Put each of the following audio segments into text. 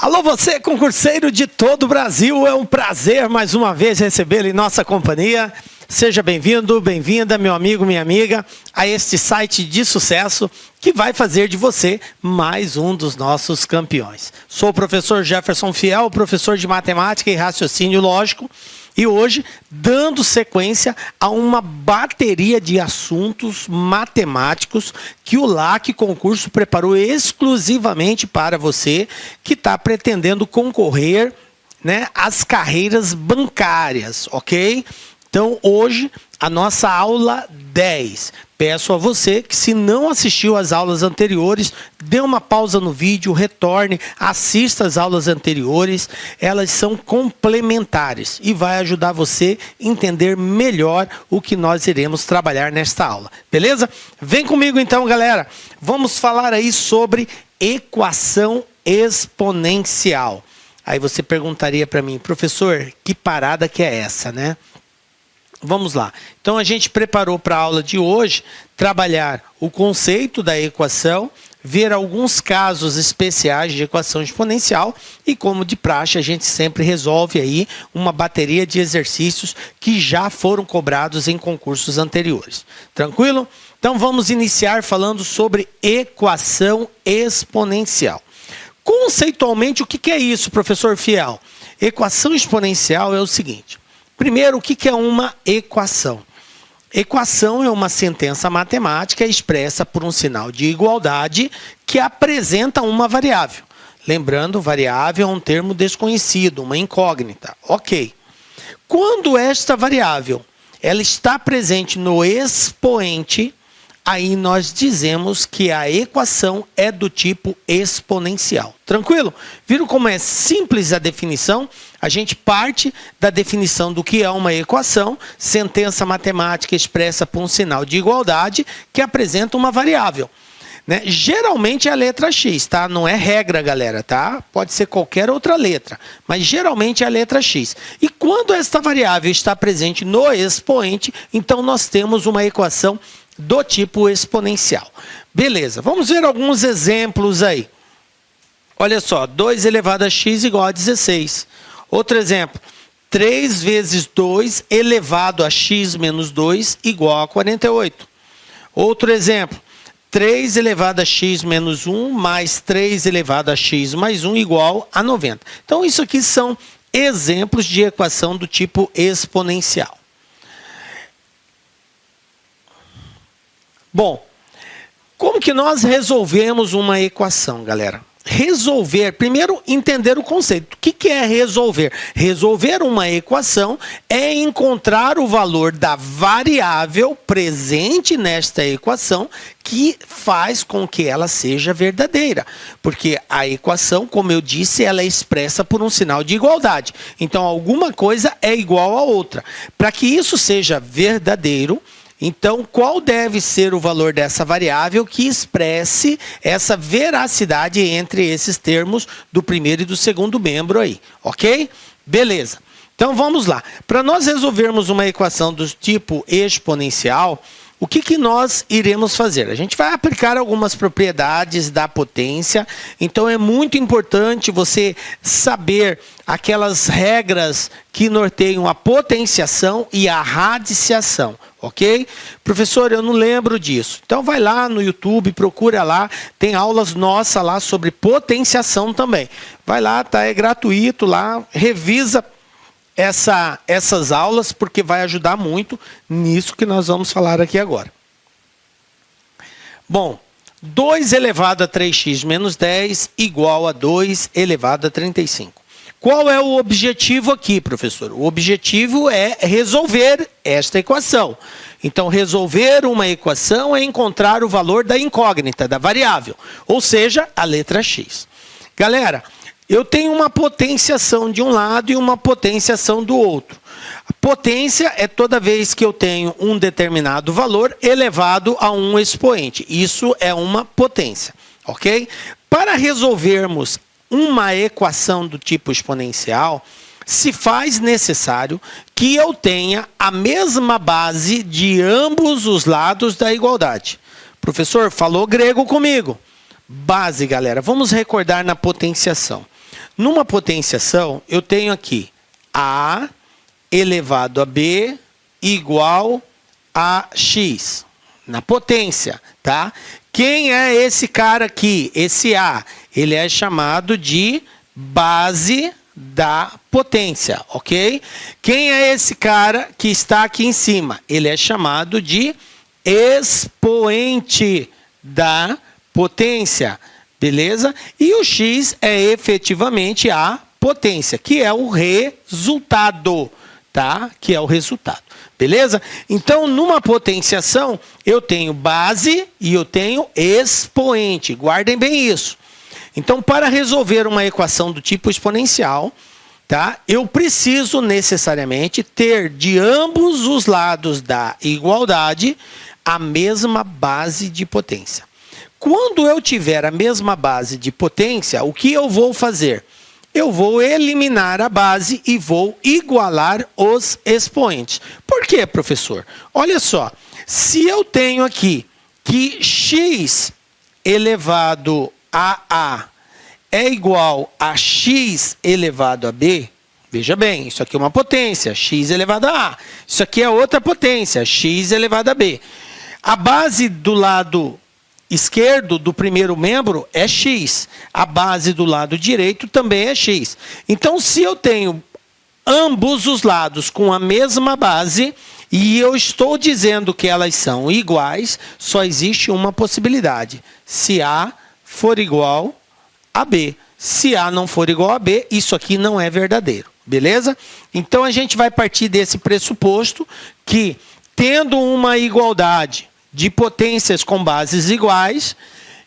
Alô você, concurseiro de todo o Brasil, é um prazer mais uma vez recebê-lo em nossa companhia. Seja bem-vindo, bem-vinda, meu amigo, minha amiga, a este site de sucesso que vai fazer de você mais um dos nossos campeões. Sou o professor Jefferson Fiel, professor de matemática e raciocínio lógico, e hoje dando sequência a uma bateria de assuntos matemáticos que o LAC Concurso preparou exclusivamente para você que está pretendendo concorrer, né, às carreiras bancárias, ok? Então, hoje, a nossa aula 10. Peço a você que, se não assistiu às aulas anteriores, dê uma pausa no vídeo, retorne, assista às aulas anteriores. Elas são complementares e vai ajudar você a entender melhor o que nós iremos trabalhar nesta aula. Beleza? Vem comigo então, galera. Vamos falar aí sobre equação exponencial. Aí você perguntaria para mim, professor, que parada que é essa, né? Vamos lá. Então, a gente preparou para a aula de hoje trabalhar o conceito da equação, ver alguns casos especiais de equação exponencial e, como de praxe, a gente sempre resolve aí uma bateria de exercícios que já foram cobrados em concursos anteriores. Tranquilo? Então, vamos iniciar falando sobre equação exponencial. Conceitualmente, o que é isso, professor Fiel? Equação exponencial é o seguinte. Primeiro, o que é uma equação? Equação é uma sentença matemática expressa por um sinal de igualdade que apresenta uma variável. Lembrando, variável é um termo desconhecido, uma incógnita. Ok. Quando esta variável ela está presente no expoente, aí nós dizemos que a equação é do tipo exponencial. Tranquilo? Viram como é simples a definição? A gente parte da definição do que é uma equação, sentença matemática expressa por um sinal de igualdade que apresenta uma variável. Né? Geralmente é a letra X, tá? Não é regra, galera, tá? Pode ser qualquer outra letra, mas geralmente é a letra X. E quando esta variável está presente no expoente, então nós temos uma equação do tipo exponencial. Beleza, vamos ver alguns exemplos aí. Olha só, 2 elevado a x igual a 16. Outro exemplo, 3 vezes 2 elevado a x menos 2 igual a 48. Outro exemplo, 3 elevado a x menos 1 mais 3 elevado a x mais 1 igual a 90. Então, isso aqui são exemplos de equação do tipo exponencial. Bom, como que nós resolvemos uma equação, galera? Resolver, primeiro entender o conceito. O que é resolver? Resolver uma equação é encontrar o valor da variável presente nesta equação que faz com que ela seja verdadeira. Porque a equação, como eu disse, ela é expressa por um sinal de igualdade. Então, alguma coisa é igual a outra. Para que isso seja verdadeiro, então, qual deve ser o valor dessa variável que expresse essa veracidade entre esses termos do primeiro e do segundo membro aí, ok? Beleza. Então, vamos lá. Para nós resolvermos uma equação do tipo exponencial, o que nós iremos fazer? A gente vai aplicar algumas propriedades da potência, então é muito importante você saber aquelas regras que norteiam a potenciação e a radiciação, ok? Professor, eu não lembro disso. Então vai lá no YouTube, procura lá, tem aulas nossas lá sobre potenciação também. Vai lá, tá? É gratuito lá, revisa essas aulas, porque vai ajudar muito nisso que nós vamos falar aqui agora. Bom, 2 elevado a 3x menos 10 igual a 2 elevado a 35. Qual é o objetivo aqui, professor? O objetivo é resolver esta equação. Então, resolver uma equação é encontrar o valor da incógnita, da variável, ou seja, a letra x. Galera, eu tenho uma potenciação de um lado e uma potenciação do outro. A potência é toda vez que eu tenho um determinado valor elevado a um expoente. Isso é uma potência, ok? Para resolvermos uma equação do tipo exponencial, se faz necessário que eu tenha a mesma base de ambos os lados da igualdade. Professor, falou grego comigo. Base, galera. Vamos recordar na potenciação. Numa potenciação, eu tenho aqui A elevado a B igual a X. Na potência, tá? Quem é esse cara aqui? Esse A, ele é chamado de base da potência, ok? Quem é esse cara que está aqui em cima? Ele é chamado de expoente da potência, beleza? E o X é efetivamente a potência, que é o resultado, tá? Que é o resultado, beleza? Então, numa potenciação, eu tenho base e eu tenho expoente. Guardem bem isso. Então, para resolver uma equação do tipo exponencial, tá? Eu preciso necessariamente ter de ambos os lados da igualdade a mesma base de potência. Quando eu tiver a mesma base de potência, o que eu vou fazer? Eu vou eliminar a base e vou igualar os expoentes. Por quê, professor? Olha só, se eu tenho aqui que x elevado a A é igual a x elevado a B, veja bem, isso aqui é uma potência, x elevado a A. Isso aqui é outra potência, x elevado a B. A base do lado esquerdo do primeiro membro é x. A base do lado direito também é x. Então, se eu tenho ambos os lados com a mesma base e eu estou dizendo que elas são iguais, só existe uma possibilidade. Se A for igual a B. Se A não for igual a B, isso aqui não é verdadeiro. Beleza? Então, a gente vai partir desse pressuposto que, tendo uma igualdade de potências com bases iguais,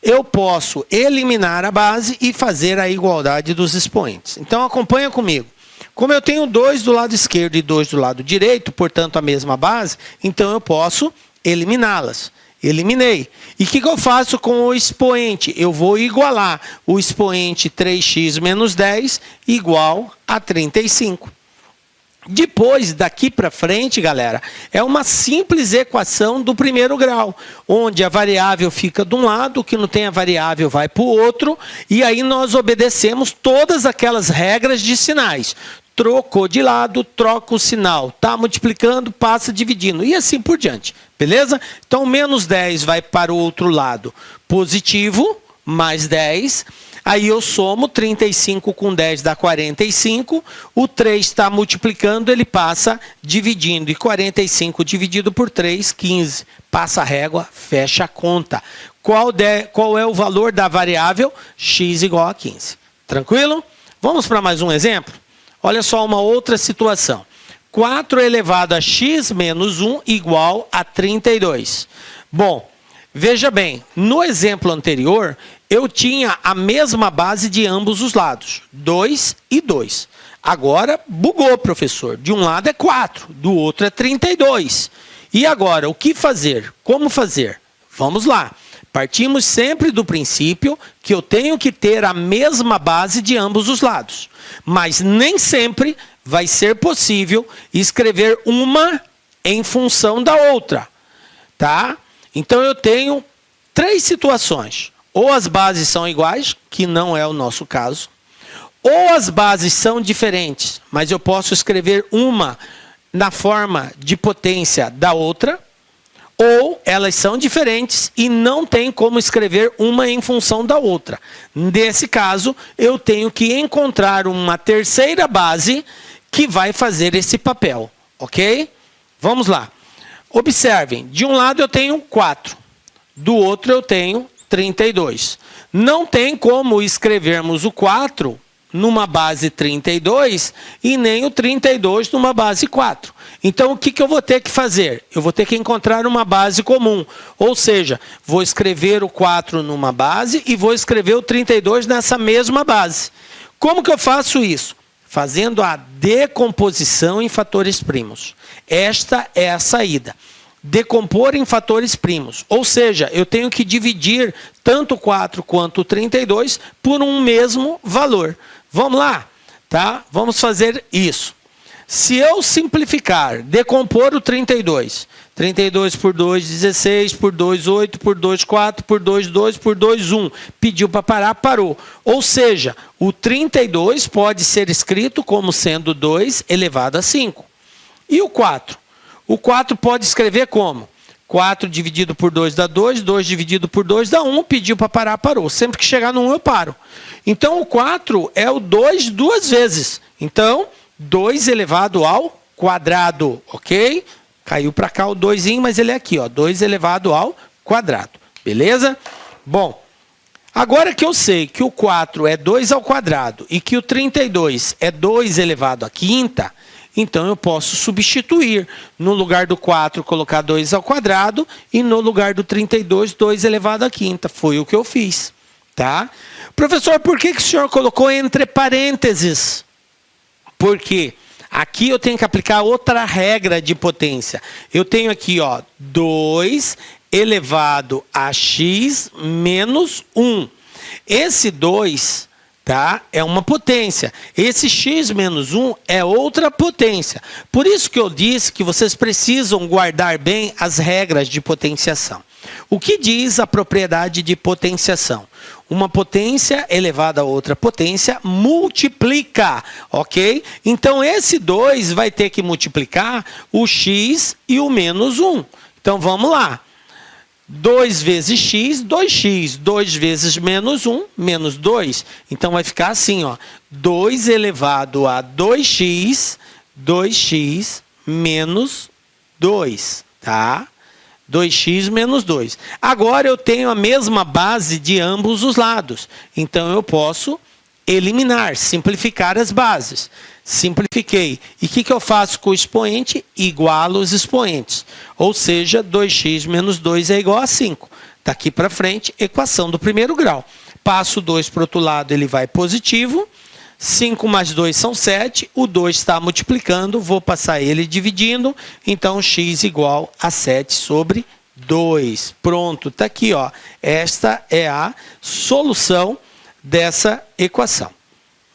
eu posso eliminar a base e fazer a igualdade dos expoentes. Então, acompanha comigo. Como eu tenho 2 do lado esquerdo e 2 do lado direito, portanto, a mesma base, então eu posso eliminá-las. Eliminei. E o que eu faço com o expoente? Eu vou igualar o expoente 3x menos 10 igual a 35. Depois, daqui para frente, galera, é uma simples equação do primeiro grau, onde a variável fica de um lado, o que não tem a variável vai para o outro, e aí nós obedecemos todas aquelas regras de sinais. Trocou de lado, troca o sinal. Está multiplicando, passa dividindo. E assim por diante. Beleza? Então, menos 10 vai para o outro lado. Positivo, mais 10. Aí eu somo 35 com 10 dá 45. O 3 está multiplicando, ele passa dividindo. E 45 dividido por 3, 15. Passa a régua, fecha a conta. Qual é o valor da variável? X igual a 15. Tranquilo? Vamos para mais um exemplo? Olha só uma outra situação. 4 elevado a x menos 1 igual a 32. Bom, veja bem, no exemplo anterior, eu tinha a mesma base de ambos os lados, 2 e 2. Agora, bugou, professor. De um lado é 4, do outro é 32. E agora, o que fazer? Como fazer? Vamos lá. Partimos sempre do princípio que eu tenho que ter a mesma base de ambos os lados. Mas nem sempre vai ser possível escrever uma em função da outra. Tá? Então, eu tenho 3 situações. Ou as bases são iguais, que não é o nosso caso. Ou as bases são diferentes, mas eu posso escrever uma na forma de potência da outra. Ou elas são diferentes e não tem como escrever uma em função da outra. Nesse caso, eu tenho que encontrar uma terceira base que vai fazer esse papel, ok? Vamos lá. Observem, de um lado eu tenho 4, do outro eu tenho 32. Não tem como escrevermos o 4 numa base 32 e nem o 32 numa base 4. Então, o que eu vou ter que fazer? Eu vou ter que encontrar uma base comum. Ou seja, vou escrever o 4 numa base e vou escrever o 32 nessa mesma base. Como que eu faço isso? Fazendo a decomposição em fatores primos. Esta é a saída. Decompor em fatores primos. Ou seja, eu tenho que dividir tanto o 4 quanto o 32 por um mesmo valor. Vamos lá? Tá? Vamos fazer isso. Se eu simplificar, decompor o 32, 32 por 2, 16, por 2, 8, por 2, 4, por 2, 2, por 2, 1. Pediu para parar, parou. Ou seja, o 32 pode ser escrito como sendo 2 elevado a 5. E o 4? O 4 pode escrever como? 4 dividido por 2 dá 2, 2 dividido por 2 dá 1, pediu para parar, parou. Sempre que chegar no 1 eu paro. Então o 4 é o 2 duas vezes. Então, 2 elevado ao quadrado, ok? Caiu para cá o 2, mas ele é aqui, ó, 2 elevado ao quadrado, beleza? Bom, agora que eu sei que o 4 é 2 ao quadrado e que o 32 é 2 elevado à quinta, então eu posso substituir. No lugar do 4, colocar 2 ao quadrado e no lugar do 32, 2 elevado à quinta. Foi o que eu fiz, tá? Professor, por que o senhor colocou entre parênteses? Porque aqui eu tenho que aplicar outra regra de potência. Eu tenho aqui, ó, 2 elevado a x menos 1. Esse 2, tá, é uma potência. Esse x menos 1 é outra potência. Por isso que eu disse que vocês precisam guardar bem as regras de potenciação. O que diz a propriedade de potenciação? Uma potência elevada a outra potência multiplica, ok? Então, esse 2 vai ter que multiplicar o x e o menos 1. Então, vamos lá. 2 vezes x, 2x. 2 vezes menos 1, menos 2. Então, vai ficar assim, ó. 2 elevado a 2x, 2x menos 2, tá? 2x menos 2. Agora eu tenho a mesma base de ambos os lados. Então eu posso eliminar, simplificar as bases. Simplifiquei. E o que eu faço com o expoente? Igualo os expoentes. Ou seja, 2x menos 2 é igual a 5. Daqui para frente, equação do primeiro grau. Passo o 2 para o outro lado, ele vai positivo. 5 mais 2 são 7, o 2 está multiplicando, vou passar ele dividindo, então x igual a 7 sobre 2. Pronto, está aqui, ó. Esta é a solução dessa equação.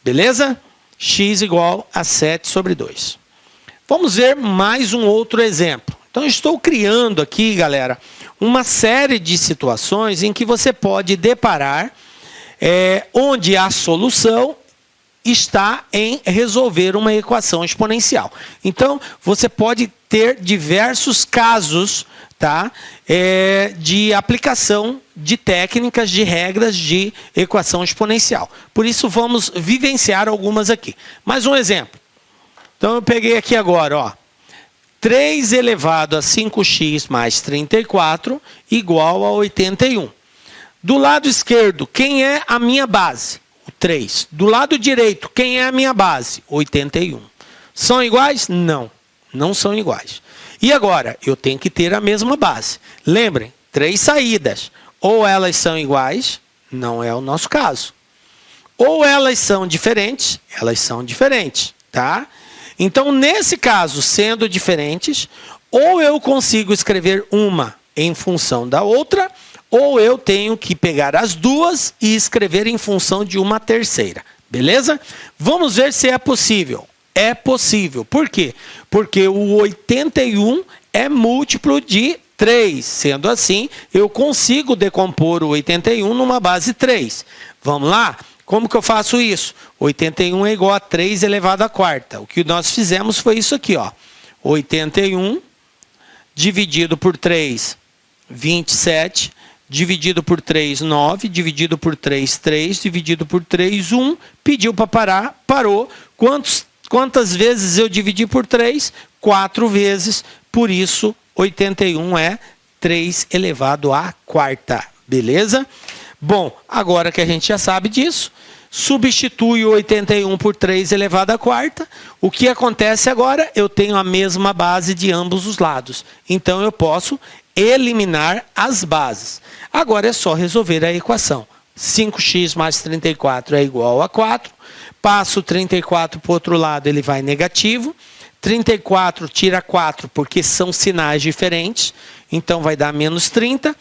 Beleza? X igual a 7 sobre 2. Vamos ver mais um outro exemplo. Então, estou criando aqui, galera, uma série de situações em que você pode deparar onde a solução está em resolver uma equação exponencial. Então, você pode ter diversos casos, tá, de aplicação de técnicas, de regras de equação exponencial. Por isso, vamos vivenciar algumas aqui. Mais um exemplo. Então, eu peguei aqui agora, ó, 3 elevado a 5x mais 34 igual a 81. Do lado esquerdo, quem é a minha base? 3. Do lado direito, quem é a minha base? 81. São iguais? Não, não são iguais. E agora, eu tenho que ter a mesma base. Lembrem, 3 saídas. Ou elas são iguais, não é o nosso caso. Ou elas são diferentes, tá? Então, nesse caso, sendo diferentes, ou eu consigo escrever uma em função da outra, ou eu tenho que pegar as duas e escrever em função de uma terceira. Beleza? Vamos ver se é possível. É possível. Por quê? Porque o 81 é múltiplo de 3. Sendo assim, eu consigo decompor o 81 numa base 3. Vamos lá? Como que eu faço isso? 81 é igual a 3 elevado à quarta. O que nós fizemos foi isso aqui, ó. 81 dividido por 3, 27. Dividido por 3, 9. Dividido por 3, 3. Dividido por 3, 1. Pediu para parar, parou. Quantas vezes eu dividi por 3? 4 vezes. Por isso, 81 é 3 elevado à quarta. Beleza? Bom, agora que a gente já sabe disso, substitui o 81 por 3 elevado à quarta. O que acontece agora? Eu tenho a mesma base de ambos os lados. Então, eu posso eliminar as bases. Agora é só resolver a equação. 5x mais 34 é igual a 4. Passo o 34 para o outro lado, ele vai negativo. 34 tira 4 porque são sinais diferentes. Então vai dar menos 30.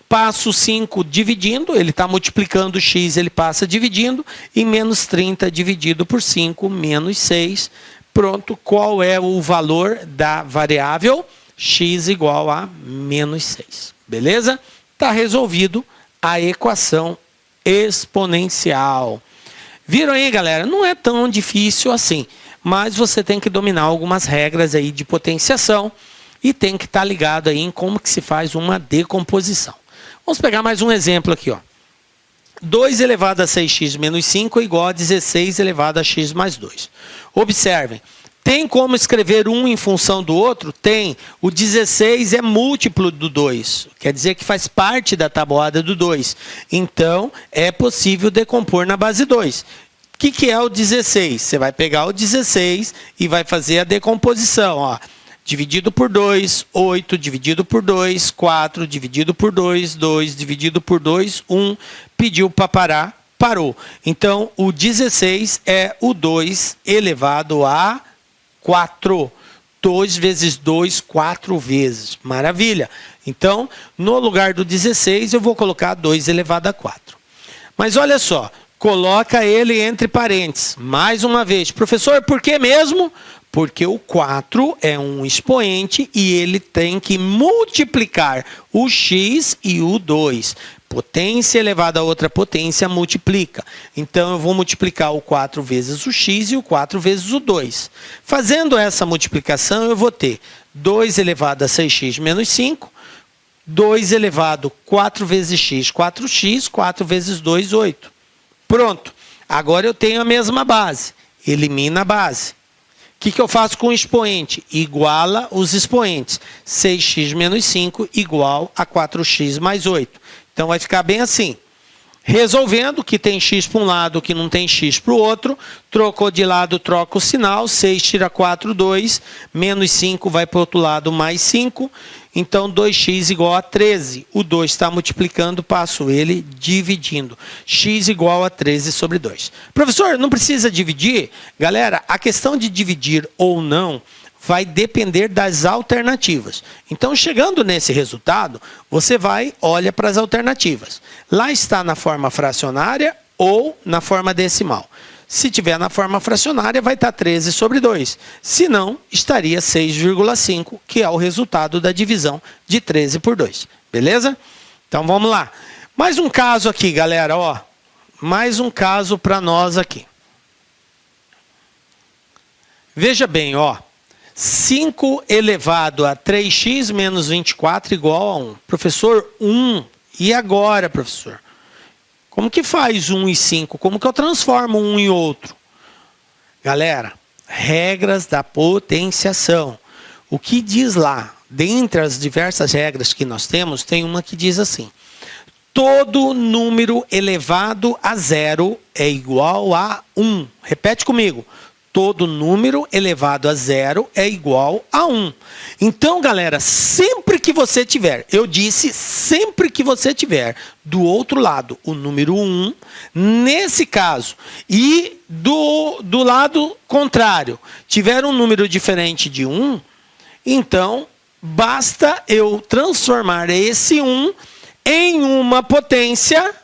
Passo o 5 dividindo, ele está multiplicando o x, ele passa dividindo. E menos 30 dividido por 5, menos 6. Pronto, qual é o valor da variável? x igual a menos 6. Beleza? Está resolvido a equação exponencial. Viram aí, galera? Não é tão difícil assim, mas você tem que dominar algumas regras aí de potenciação e tem que estar ligado aí em como que se faz uma decomposição. Vamos pegar mais um exemplo aqui, ó. 2 elevado a 6x menos 5 é igual a 16 elevado a x mais 2. Observem, tem como escrever um em função do outro? Tem. O 16 é múltiplo do 2, quer dizer que faz parte da tabuada do 2. Então, é possível decompor na base 2. O que é o 16? Você vai pegar o 16 e vai fazer a decomposição, ó. Dividido por 2, 8, dividido por 2, 4, dividido por 2, 2, dividido por 2, 1. Pediu para parar, parou. Então, o 16 é o 2 elevado a 4. 2 vezes 2, 4 vezes. Maravilha. Então, no lugar do 16, eu vou colocar 2 elevado a 4. Mas olha só, coloca ele entre parênteses. Mais uma vez. Professor, por que mesmo? Porque o 4 é um expoente e ele tem que multiplicar o x e o 2. Potência elevada a outra potência multiplica. Então, eu vou multiplicar o 4 vezes o x e o 4 vezes o 2. Fazendo essa multiplicação, eu vou ter 2 elevado a 6x menos 5. 2 elevado a 4 vezes x, 4x. 4 vezes 2, 8. Pronto. Agora eu tenho a mesma base. Elimina a base. O que eu faço com o expoente? Iguala os expoentes. 6x menos 5 igual a 4x mais 8. Então, vai ficar bem assim. Resolvendo que tem x para um lado, que não tem x para o outro. Trocou de lado, troca o sinal. 6 tira 4, 2. Menos 5 vai para o outro lado, mais 5. Então, 2x igual a 13. O 2 está multiplicando, passo ele dividindo. X igual a 13 sobre 2. Professor, não precisa dividir? Galera, a questão de dividir ou não vai depender das alternativas. Então, chegando nesse resultado, você olha para as alternativas. Lá está na forma fracionária ou na forma decimal. Se tiver na forma fracionária, vai estar 13 sobre 2. Se não, estaria 6,5, que é o resultado da divisão de 13 por 2. Beleza? Então, vamos lá. Mais um caso aqui, galera. Ó. Mais um caso para nós aqui. Veja bem, ó. 5 elevado a 3x menos 24 igual a 1. Professor, 1. E agora, professor? Como que faz 1 e 5? Como que eu transformo um em outro? Galera, regras da potenciação. O que diz lá? Dentre as diversas regras que nós temos, tem uma que diz assim. Todo número elevado a zero é igual a 1. Repete comigo. Todo número elevado a zero é igual a 1. Então, galera, sempre que você tiver, eu disse sempre que você tiver do outro lado o número 1, nesse caso, e do lado contrário, tiver um número diferente de 1, então, basta eu transformar esse 1 em uma potência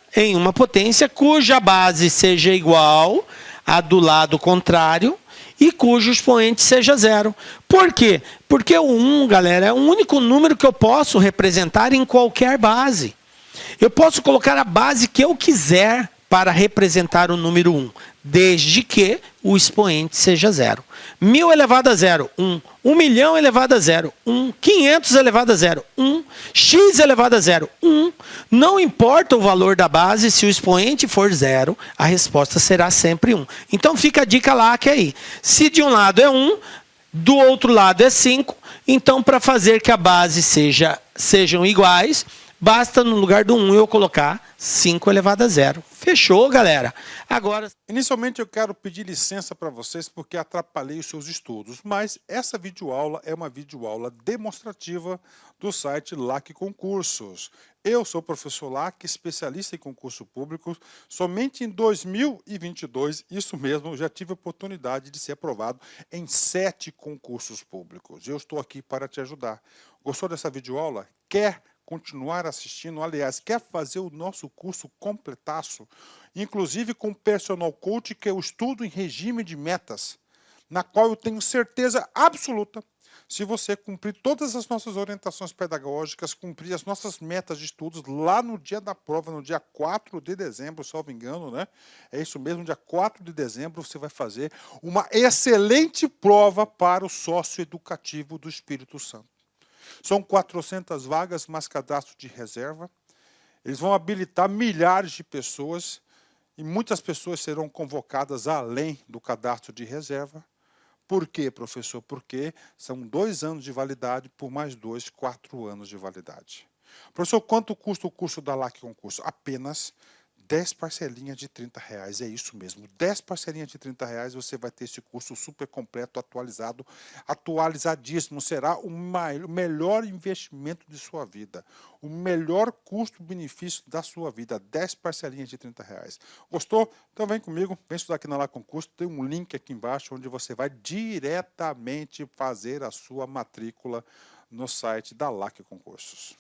cuja base seja igual a do lado contrário e cujo expoente seja zero. Por quê? Porque o 1, galera, é o único número que eu posso representar em qualquer base. Eu posso colocar a base que eu quiser para representar o número 1, desde que o expoente seja zero. 1000 elevado a zero, 1. 1 milhão elevado a zero, 1. 500 elevado a zero, 1. X elevado a zero, 1. Não importa o valor da base, se o expoente for zero, a resposta será sempre 1. Então fica a dica lá que é aí. Se de um lado é 1, do outro lado é 5, então para fazer que a base sejam iguais, basta no lugar do 1 eu colocar 5 elevado a zero. Fechou, galera? Agora... Inicialmente eu quero pedir licença para vocês porque atrapalhei os seus estudos, mas essa videoaula é uma videoaula demonstrativa do site LAC Concursos. Eu sou o professor LAC, especialista em concurso público. Somente em 2022, isso mesmo, eu já tive a oportunidade de ser aprovado em 7 concursos públicos. Eu estou aqui para te ajudar. Gostou dessa videoaula? Quer continuar assistindo? Aliás, quer fazer o nosso curso completaço? Inclusive com Personal Coach, que eu estudo em regime de metas, na qual eu tenho certeza absoluta Se você cumprir todas as nossas orientações pedagógicas, cumprir as nossas metas de estudos lá no dia da prova, no dia 4 de dezembro, salvo engano, né? É isso mesmo, dia 4 de dezembro você vai fazer uma excelente prova para o sócio educativo do Espírito Santo. São 400 vagas, mais cadastro de reserva. Eles vão habilitar milhares de pessoas e muitas pessoas serão convocadas além do cadastro de reserva. Por quê, professor? Porque são 2 anos de validade por mais 2, 4 anos de validade. Professor, quanto custa o curso da LAC Concurso? Apenas 10 parcelinhas de R$30. É isso mesmo, 10 parcelinhas de R$30 você vai ter esse curso super completo, atualizado, atualizadíssimo. Será o melhor investimento de sua vida, o melhor custo-benefício da sua vida, 10 parcelinhas de R$30. Gostou? Então vem comigo, vem estudar aqui na LAC Concurso, tem um link aqui embaixo onde você vai diretamente fazer a sua matrícula no site da LAC Concursos.